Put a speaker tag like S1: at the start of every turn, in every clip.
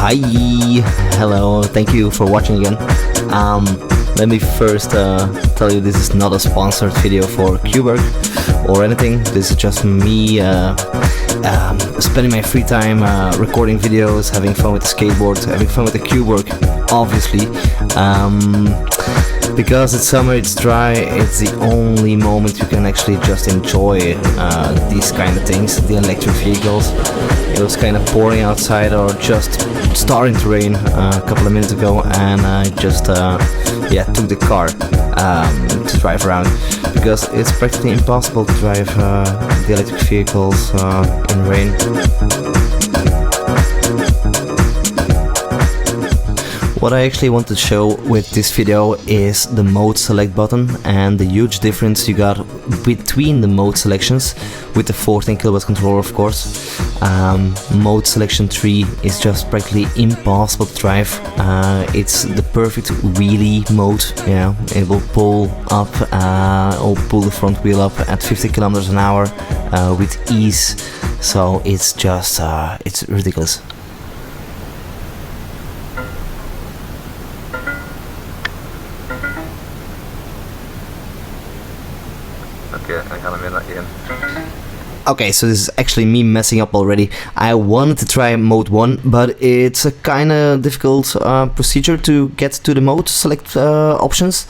S1: Hi, hello, thank you for watching again. Let me first tell you this is not a sponsored video for Kuberg or anything. This is just me spending my free time recording videos, having fun with the skateboard, having fun with the Kuberg, obviously. Because it's summer, it's dry, it's the only moment you can actually just enjoy these kind of things, the electric vehicles. It was kind of pouring outside or just starting to rain a couple of minutes ago, and I just took the car to drive around, because it's practically impossible to drive the electric vehicles in rain. What I actually want to show with this video is the mode select button and the huge difference you got between the mode selections with the 14 kilowatt controller, of course. Mode selection 3 is just practically impossible to drive. It's the perfect wheelie mode. Yeah, it will pull up or pull the front wheel up at 50 kilometers an hour with ease. So it's just it's ridiculous.
S2: Oké, dan gaan we weer naar 1.
S1: Okay, so this is actually me messing up already. I wanted to try mode 1, but it's a kind of difficult procedure to get to the mode select options.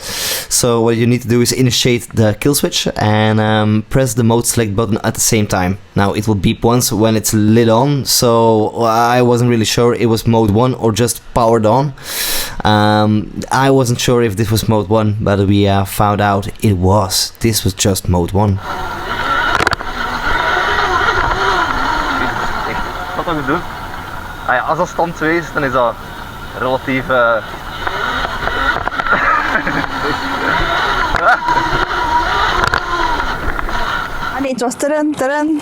S1: So what you need to do is initiate the kill switch and press the mode select button at the same time. Now it will beep once when it's lit on, so I wasn't really sure it was mode 1 or just powered on. I wasn't sure if this was mode 1, but we found out it was. This was just mode 1.
S2: Wat we doen? Als dat stand 2 is, dan is dat relatief...
S3: Nee, het was terrein.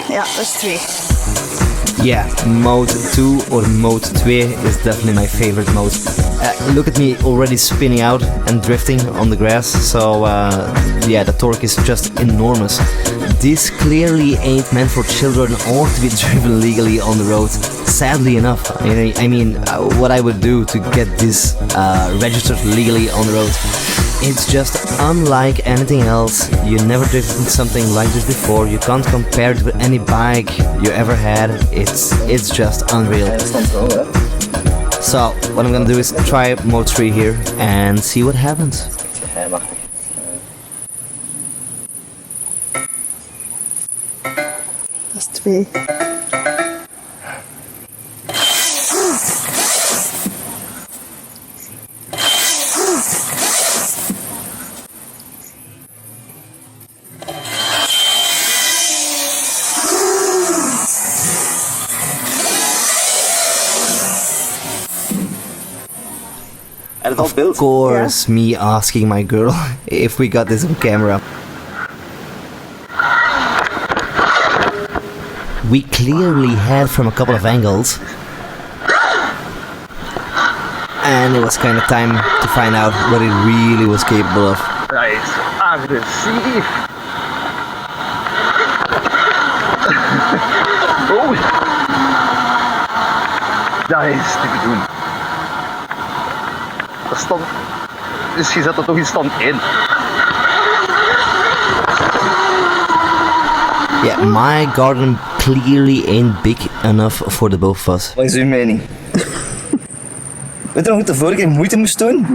S3: Ja, dat is 2.
S1: Yeah, mode 2 or mode 2 is definitely my favorite mode. Look at me already spinning out and drifting on the grass, so yeah, the torque is just enormous. This clearly ain't meant for children or to be driven legally on the road, sadly enough. I mean, what I would do to get this registered legally on the road. It's just unlike anything else. You never driven something like this before. You can't compare it with any bike you ever had. It's just unreal. So what I'm gonna do is try mode 3 here and see what happens.
S3: Dat is 2.
S1: Of course, me asking my girl if we got this on camera. We clearly had from a couple of angles, and it was kind of time to find out what it really was capable of.
S2: Dat is agressief. Oh. Dat is te doen. Dat stand... Dus je zet dat toch in stand 1.
S1: Yeah, my garden clearly ain't big enough for the both of us.
S4: Wat is uw mening? Weet je nog hoe de vorige keer moeite moest doen?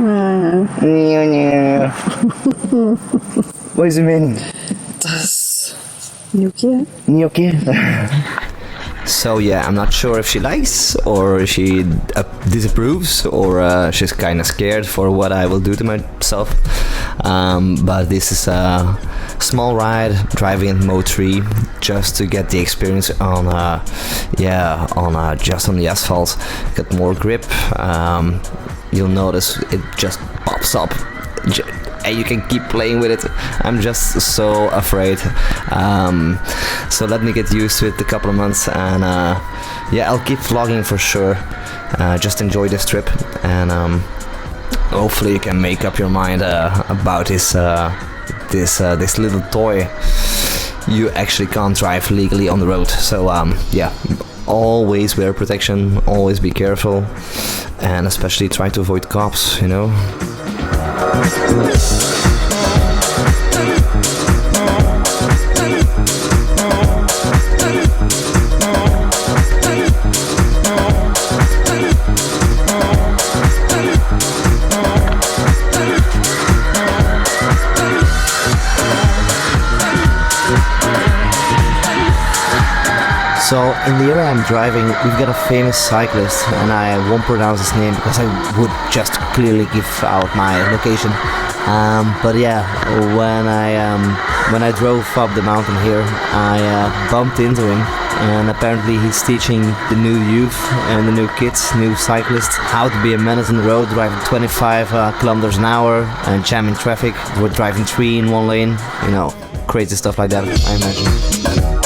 S4: Nee. Wat is uw mening?
S3: Dat is niet oké, hè?
S4: Niet oké.
S1: So yeah, I'm not sure if she likes or she disapproves or she's kind of scared for what I will do to myself. But this is a small ride driving in mode 3 just to get the experience on just on the asphalt. Get more grip. You'll notice it just pops up. And you can keep playing with it. I'm just so afraid. So let me get used to it a couple of months, and yeah, I'll keep vlogging for sure. Just enjoy this trip, and hopefully you can make up your mind about this little toy you actually can't drive legally on the road. So yeah, always wear protection, always be careful. and especially try to avoid cops, you know. So in the area I'm driving, we've got a famous cyclist, and I won't pronounce his name because I would just clearly give out my location. But yeah, when I drove up the mountain here, I bumped into him, and apparently he's teaching the new youth and the new kids, new cyclists, how to be a menace on the road, driving 25 kilometers an hour and jamming traffic. We're driving 3 in 1 lane, you know, crazy stuff like that, I imagine.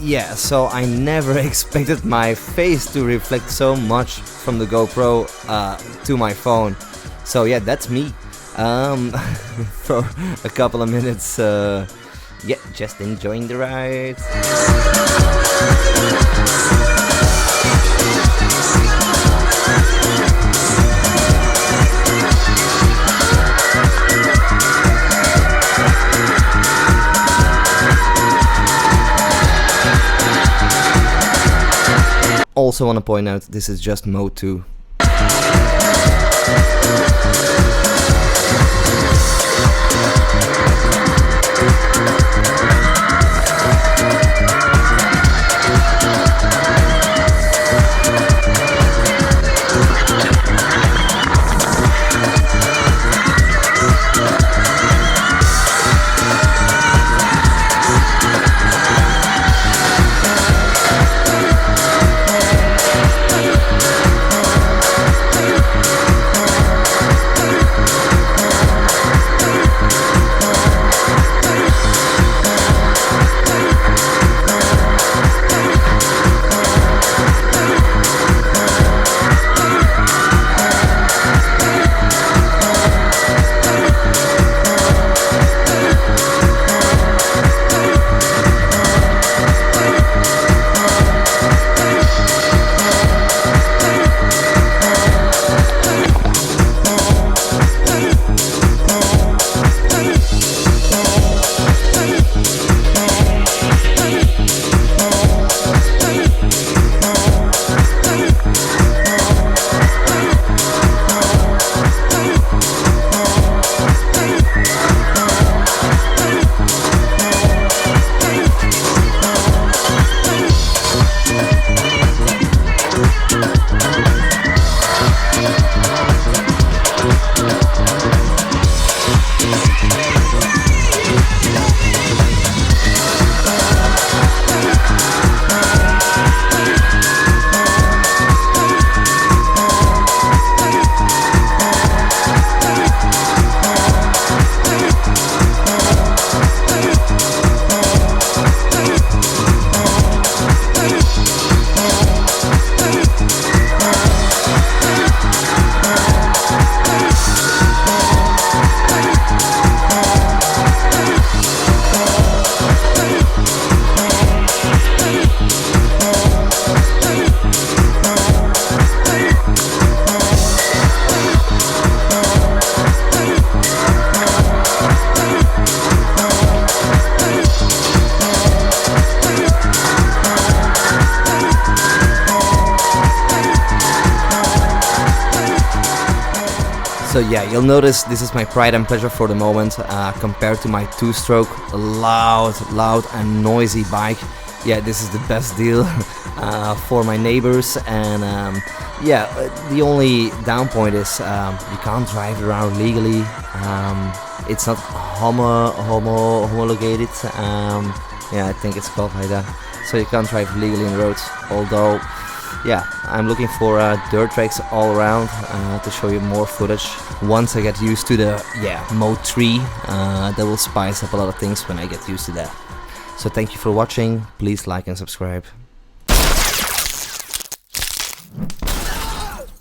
S1: Yeah, so I never expected my face to reflect so much from the GoPro to my phone. So yeah, that's me. For a couple of minutes, yeah, just enjoying the ride. Also want to point out, this is just mode 2. So yeah, you'll notice this is my pride and pleasure for the moment, compared to my two-stroke loud and noisy bike. Yeah, this is the best deal for my neighbors, and yeah, the only down point is you can't drive around legally. It's not homologated. Yeah, I think it's called like that. So you can't drive legally in roads. Although, yeah, I'm looking for dirt tracks all around to show you more footage. Once I get used to the Mode 3, that will spice up a lot of things when I get used to that. So thank you for watching. Please like and subscribe.